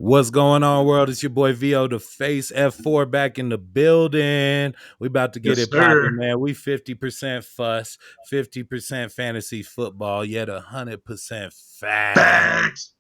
What's going on, world? It's your boy VO the Face F4 back in the building. We about to get Yes, it popping, sir. man. We 50% fuss, 50% fantasy football, yet 100% fact. Facts.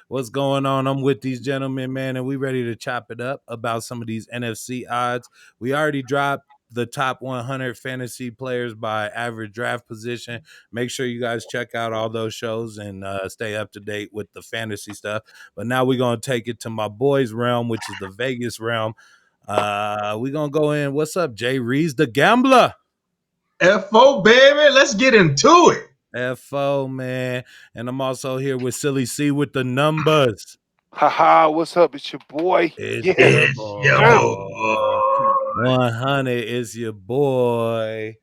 What's going on? I'm with these gentlemen, man, and we ready to chop it up about some of these NFC odds. We already dropped the top 100 fantasy players by average draft position. Make sure you guys check out all those shows and stay up to date with the fantasy stuff. But now we're gonna take it to my boys' realm, which is the Vegas realm. We're gonna go in. What's up, Jay Reeves, the gambler? FO, baby. Let's get into it. FO, man. And I'm also here with Silly C with the numbers. Haha, what's up? It's your boy. It's Yes, your It's your sir. boy. boy. 100 is your boy.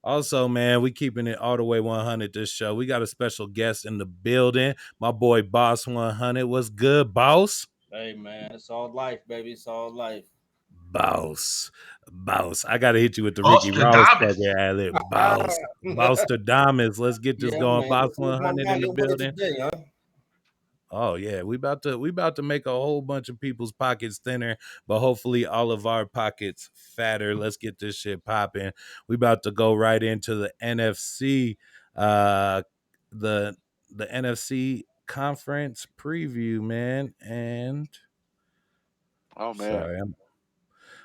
Also, man, we keeping it all the way 100 this show. We got a special guest in the building. My boy Boss 100. What's good, Boss? Hey man, it's all life, baby. It's all life. Boss. Boss. I got to hit you with the Ricky Ross Ostradamus. fucking ad-lib. Boss. Boss to Damas. Let's get this Yeah, going. man. Boss Who's my 100 guy in the your way building. today, huh? Oh yeah, we about to make a whole bunch of people's pockets thinner, but hopefully all of our pockets fatter. Let's get this shit popping. We about to go right into the NFC, the the NFC conference preview, man. And Oh man. sorry, I'm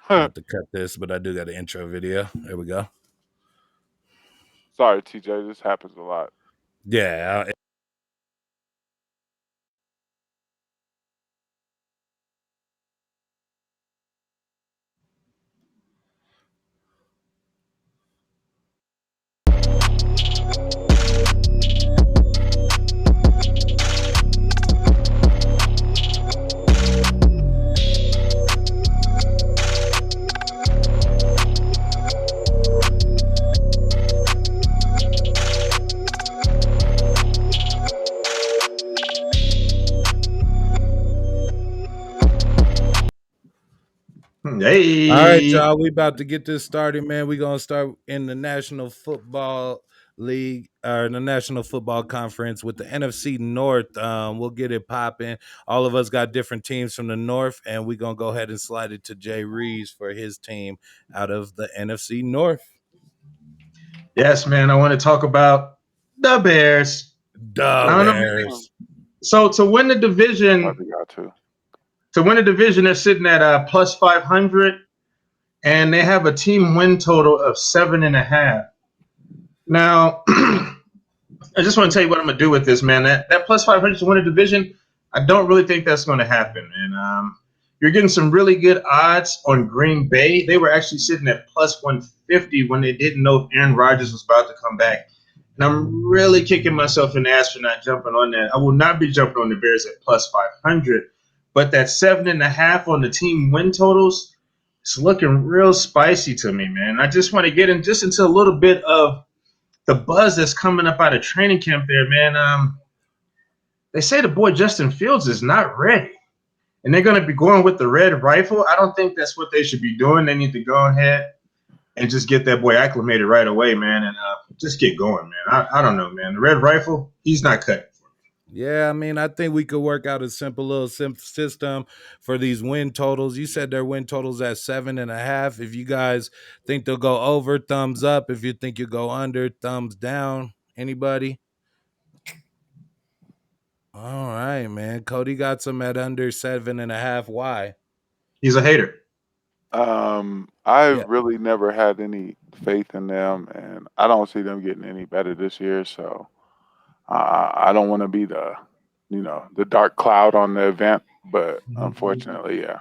about to cut this, but I do got an intro video. There we go. Sorry, TJ. This happens a lot. Yeah, Hey. all right, y'all. We about to get this started, man. We gonna start in the National Football League or the National Football Conference with the NFC North. We'll get it popping. All of us got different teams from the North, and we gonna go ahead and slide it to Jay Reeves for his team out of the NFC North. Yes, man. I want to talk about the Bears. The I don't know. Bears. So to win the I division, got to. they're sitting at plus 500, and they have a team win total of 7.5. Now, I just want to tell you what I'm gonna do with this, man. That plus 500 to win a division, I don't really think that's going to happen. And you're getting some really good odds on Green Bay. They were actually sitting at plus 150 when they didn't know if Aaron Rodgers was about to come back. And I'm really kicking myself in the ass for not jumping on that. I will not be jumping on the Bears at plus 500, but that 7.5 on the team win totals, it's looking real spicy to me, man. I just want to get in just into a little bit of the buzz that's coming up out of training camp there, man. They say the boy Justin Fields is not ready, and they're going to be going with the red rifle. I don't think that's what they should be doing. They need to go ahead and just get that boy acclimated right away, man, and just get going, man. I don't know, man. The red rifle, he's not cutting. Yeah, I mean, I think we could work out a simple little system for these win totals. You said their win totals at 7.5. If you guys think they'll go over, thumbs up. If you think you go under, thumbs down. Anybody? All right, man. Cody got some at under 7.5. Why? He's a hater. I've Yeah. really never had any faith in them, and I don't see them getting any better this year. So I don't want to be the dark cloud on the event, but unfortunately, yeah.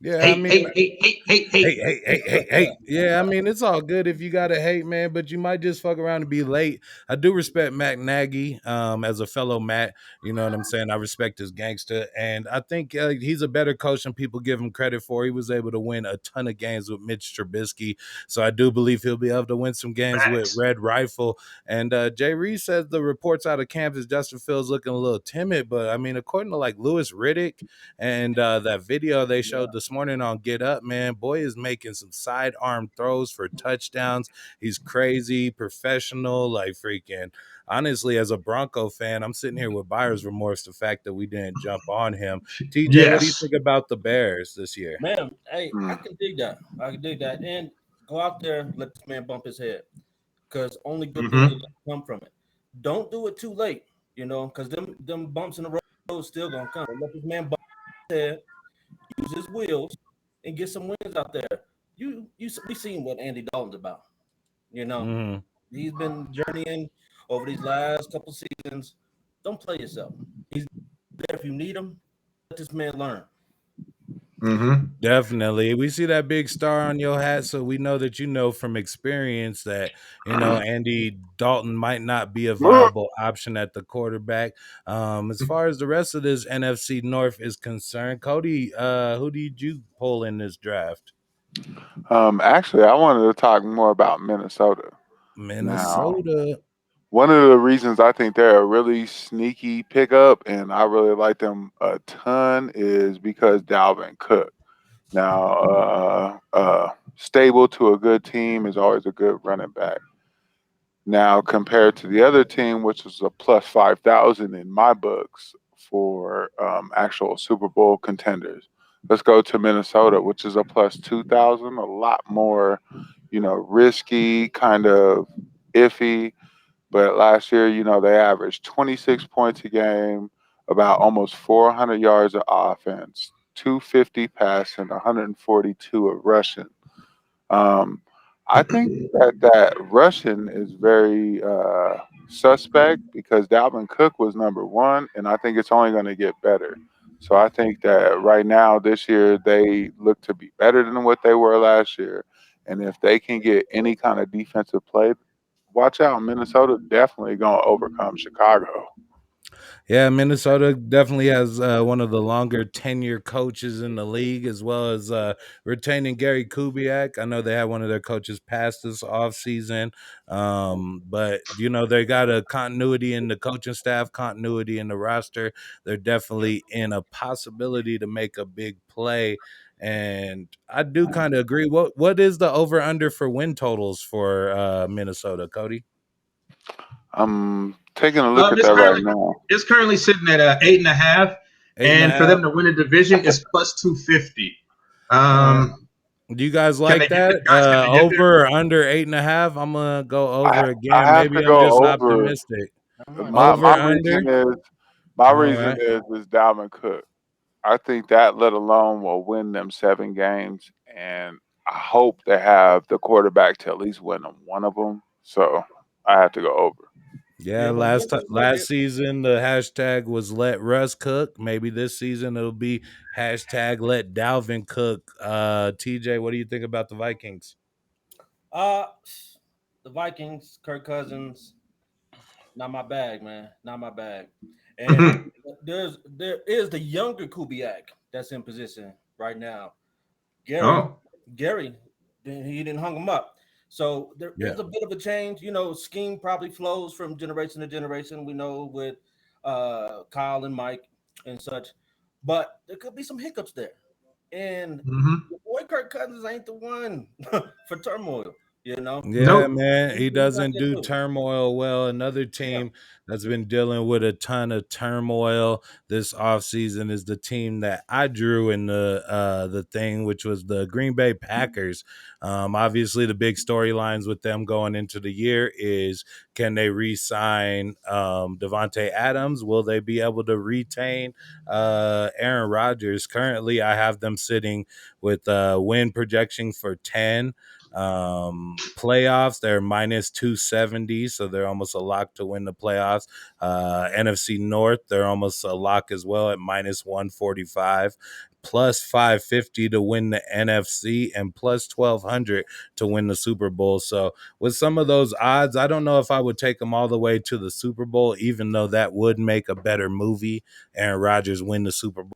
Yeah, I Hate, mean, hate, hate, hate, hate, hate. hey. Yeah, I mean, it's all good if you got to hate, man, but you might just fuck around and be late. I do respect Matt Nagy as a fellow Matt. You know what I'm saying? I respect his gangster. And I think he's a better coach than people give him credit for. He was able to win a ton of games with Mitch Trubisky. So I do believe he'll be able to win some games with Facts. Red Rifle. And Jay Reed says the reports out of camp is Justin Fields looking a little timid. But I mean, according to like Lewis Riddick and that video they showed this morning on Get Up, man. Boy is making some sidearm throws for touchdowns. He's crazy, professional, like freaking. Honestly, as a Bronco fan, I'm sitting here with buyer's remorse. The fact that we didn't jump on him. TJ, what do you Yes. think about the Bears this year? Man, hey, I Mm. can dig that. I can dig that. And go out there, let this man bump his head. Because only good things Mm-hmm. are gonna come from it. Don't do it too late, because them bumps in the road still gonna come. Let this man bump his head, use his wheels, and get some wins out there. We seen what Andy Dalton's about. You know, Mm-hmm. he's been journeying over these last couple seasons. Don't play yourself. He's there if you need him. Let this man learn. Mm-hmm. Definitely. We see that big star on your hat, so we know that you know from experience that, Andy Dalton might not be a viable option at the quarterback. As far as the rest of this NFC North is concerned, Cody, who did you pull in this draft? Actually, I wanted to talk more about Minnesota. Now, Minnesota. one of the reasons I think they're a really sneaky pickup, and I really like them a ton, is because Dalvin Cook. Now, stable to a good team is always a good running back. Now, compared to the other team, which was a plus 5,000 in my books for actual Super Bowl contenders, let's go to Minnesota, which is a plus 2,000, a lot more, risky, kind of iffy. But last year, they averaged 26 points a game, about almost 400 yards of offense, 250 passing, 142 of rushing. Um, I think that rushing is very suspect because Dalvin Cook was number one, and I think it's only going to get better. So I think that right now, this year, they look to be better than what they were last year. And if they can get any kind of defensive play, watch out. Minnesota definitely going to overcome Chicago. Yeah, Minnesota definitely has one of the longer tenure coaches in the league, as well as retaining Gary Kubiak. I know they had one of their coaches pass this offseason, but they got a continuity in the coaching staff, continuity in the roster. They're definitely in a possibility to make a big play. And I do kind of agree. What is the over under for win totals for Minnesota, Cody? I'm taking a look at It's that right currently now. it's currently sitting at 8.5, Eight and a and for half. them to win a division is plus 250. Uh, Um, Do you guys can like they get that? there, guys? Can they get there? Over or under 8.5? I'm gonna go I over I again. have to Maybe I'm just go over. optimistic. I might My Over my under. reason is my All reason right. is Dalvin Cook. I think that let alone will win them 7 games, and I hope they have the quarterback to at least win them one of them. So I have to go over. Yeah, Yeah, but Memphis right there. last season the hashtag was let Russ cook. Maybe this season it'll be hashtag let Dalvin cook. TJ, what do you think about the Vikings? Uh the Vikings, Kirk Cousins, not my bag, man. Not my bag. And Mhm. there is the younger Kubiak that's in position right now. Gary, Oh, Gary, he didn't hung him up. So there Yeah. is a bit of a change. Scheme probably flows from generation to generation. We know with Kyle and Mike and such, but there could be some hiccups there. And hmm your boy Kirk Cousins ain't the one for turmoil. Yeah, Nope. man, he He's not doesn't that do dude. turmoil well. Another Yeah. team that's been dealing with a ton of turmoil this offseason is the team that I drew in the thing, which was the Green Bay Packers. Obviously, the big storylines with them going into the year is can they re-sign Devontae Adams? Will they be able to retain Aaron Rodgers? Currently, I have them sitting with win projection for 10. Playoffs, they're minus 270, so they're almost a lock to win the playoffs. NFC North, they're almost a lock as well at minus 145, plus 550 to win the NFC, and plus 1200 to win the Super Bowl. So with some of those odds, I don't know if I would take them all the way to the Super Bowl, even though that would make a better movie. Aaron Rodgers win the Super Bowl.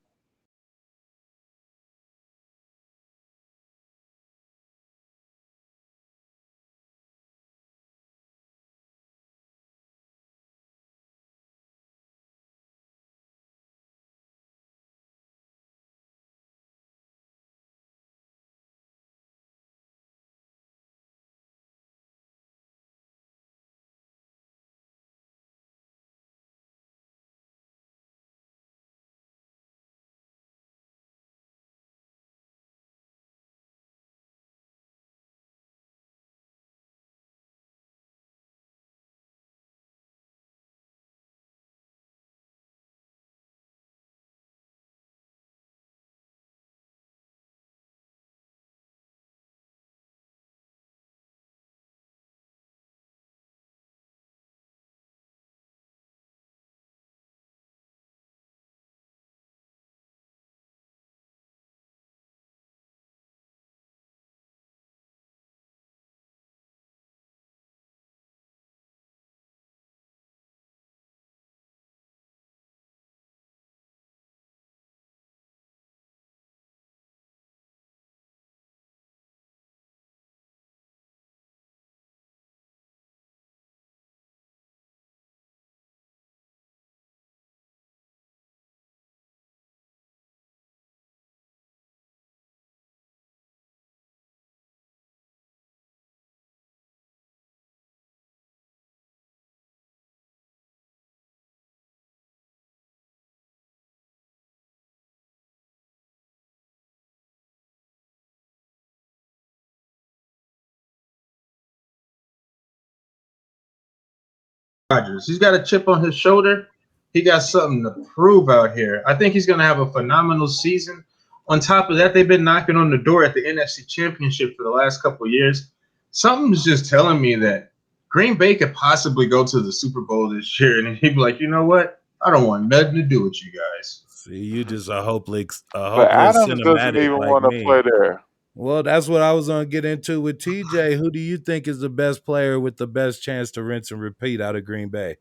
Rodgers. He's got a chip on his shoulder. He got something to prove out here. I think he's going to have a phenomenal season. On top of that, they've been knocking on the door at the NFC Championship for the last couple of years. Something's just telling me that Green Bay could possibly go to the Super Bowl this year, and he'd be like, you know what? I don't want nothing to do with you guys. See, you just a hopeless But Adams doesn't cinematic even like want to me. play there. Well, that's what I was gonna get into with TJ. Who do you think is the best player with the best chance to rinse and repeat out of Green Bay?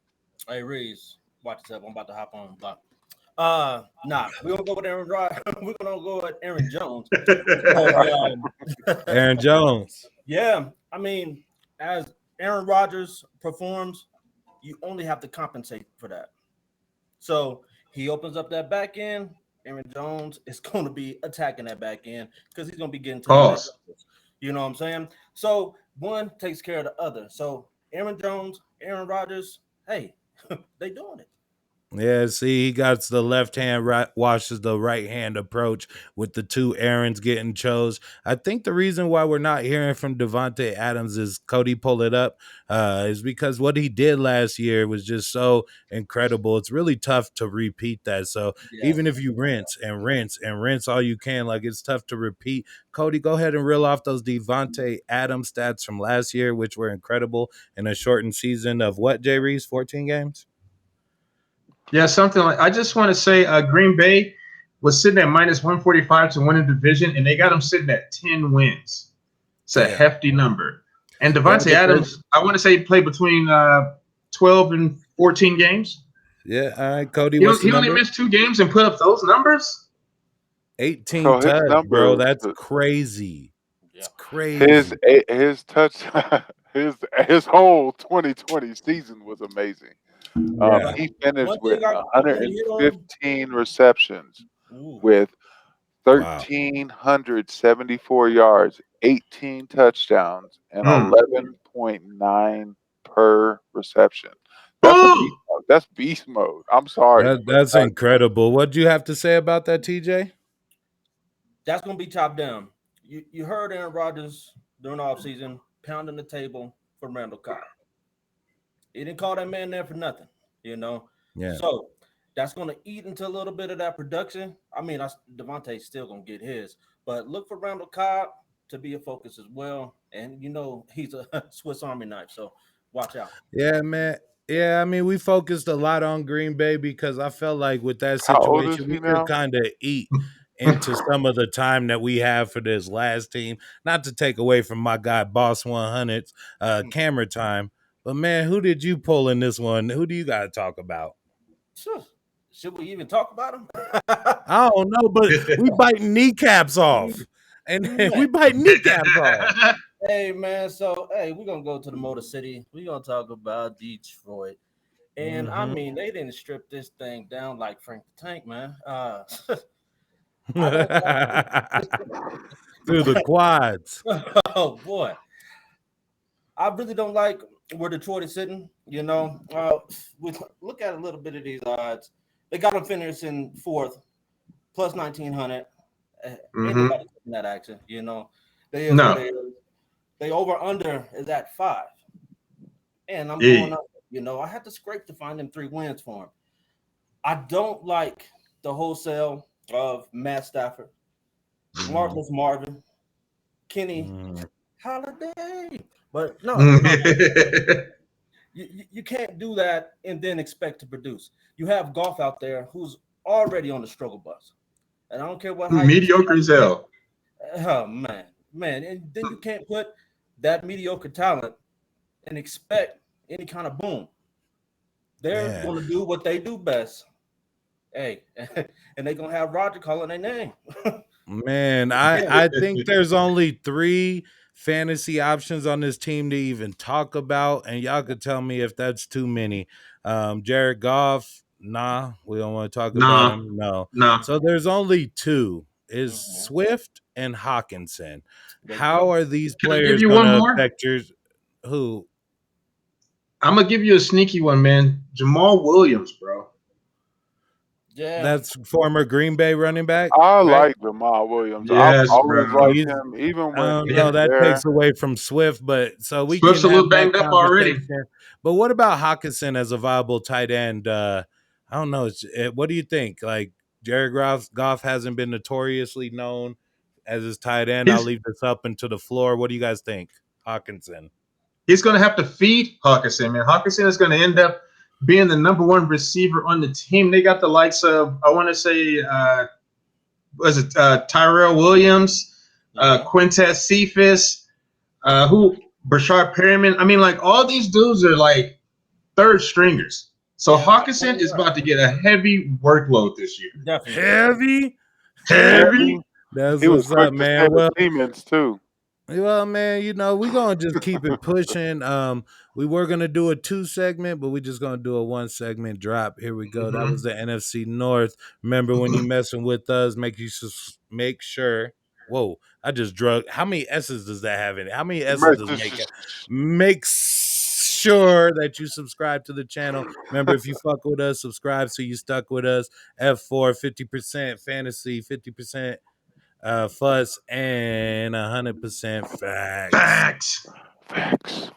Hey, Reese, watch yourself. I'm about to hop on. But, nah, we're gonna go with Aaron Rodgers. We're gonna go with Aaron Jones. Aaron Jones. Yeah, I mean, as Aaron Rodgers performs, you only have to compensate for that. So he opens up that back end. Aaron Jones is going to be attacking that back end because he's going to be getting to the Pause. next. You know what I'm saying? So one takes care of the other. So Aaron Jones, Aaron Rodgers, hey, they doing it. Yeah, see, he got the left hand washes the right hand approach with the two Aarons getting chose. I think the reason why we're not hearing from Devontae Adams is Cody pull it up is because what he did last year was just so incredible. It's really tough to repeat that. So even if you rinse and rinse and rinse all you can, like it's tough to repeat. Cody, go ahead and reel off those Devontae Adams stats from last year, which were incredible in a shortened season of what, Jay Reese, 14 games? Yeah, something like I just want to say Green Bay was sitting at minus 145 to win a division, and they got them sitting at 10 wins. It's a hefty number. And Devontae Adams, I want to say, played between 12 and 14 games. Yeah, all right, Cody. He only missed 2 games and put up those numbers? 18 So his touch, number, bro. That's crazy. It's crazy. His touch, his whole 2020 season was amazing. He finished with 115 receptions with 1,374 yards, 18 touchdowns, and 11.9 per reception. That's beast mode. I'm sorry. That's incredible. What do you have to say about that, TJ? That's going to be chopped down. You heard Aaron Rodgers during the offseason pounding the table for Randall Cobb. He didn't call that man there for nothing, you know? Yeah. So that's going to eat into a little bit of that production. I mean, Devontae's still going to get his. But look for Randall Cobb to be a focus as well. And, you know, he's a Swiss Army knife, so watch out. Yeah, man. Yeah, I mean, we focused a lot on Green Bay because I felt like with that situation, we could kind of eat into some of the time that we have for this last team. Not to take away from my guy, Boss 100's camera time. But, man, who did you pull in this one? Who do you got to talk about? Sure. Should we even talk about him? I don't know, but we biting kneecaps off. And we biting kneecaps off. Hey, man, so, hey, we're going to go to the Motor City. We're going to talk about Detroit. And, I mean, they didn't strip this thing down like Frank the Tank, man. Through the quads. Oh, boy. I really don't like where Detroit is sitting, you know. We look at a little bit of these odds. They got them finishing 4th, plus 1,900. Anybody in that action, you know. They over under is at 5. And I'm going up, you know. I had to scrape to find them 3 wins for him. I don't like the wholesale of Matt Stafford, Marcus Marvin, Kenny Holiday. But no, you can't do that and then expect to produce. You have Goff out there who's already on the struggle bus. And I don't care what mediocre as hell. Oh, man. And then you can't put that mediocre talent and expect any kind of boom. They're going to do what they do best. Hey, and they're going to have Roger calling their name. Man, I think there's only 3 fantasy options on this team to even talk about, and y'all could tell me if that's too many. Jared Goff, nah, we don't want to talk about him. No. So there's only 2. Is Swift and Hawkinson. How are these players going to affect yours? Who? I'm going to give you a sneaky one, man. Jamal Williams, bro. Yeah. That's former Green Bay running back. I right? like Jamal Williams. Yes, I've always bro. liked He's- him, even I when don't he know. was That there. takes away from Swift, but so we Swift's can a little have that banged up already. conversation. But what about Hawkinson as a viable tight end? I don't know. What do you think? Like Jared Goff hasn't been notoriously known as his tight end. I'll leave this up into the floor. What do you guys think, Hawkinson? He's going to have to feed Hawkinson, man. Hawkinson is going to end up being the number one receiver on the team. They got the likes of, I want to say, Tyrell Williams, Quintez Cephas, Brashard Perriman. I mean, like, all these dudes are like third stringers. So Yeah. Hawkinson is about to get a heavy workload this year. Definitely. Heavy. That's He was what's quick up, to man. say Well, the demons too. Well, man, we're gonna just keep it pushing. We were gonna do a 2 segment, but we're just gonna do a 1 segment drop. Here we go. That was the NFC North. Remember, when you messing with us, make sure. Whoa, I just drug. How many S's does that have in it? How many S's does make it? Make sure that you subscribe to the channel. Remember, if you fuck with us, subscribe so you stuck with us. F4, 50% fantasy, 50%. Fuss and 100% facts. Facts. Facts.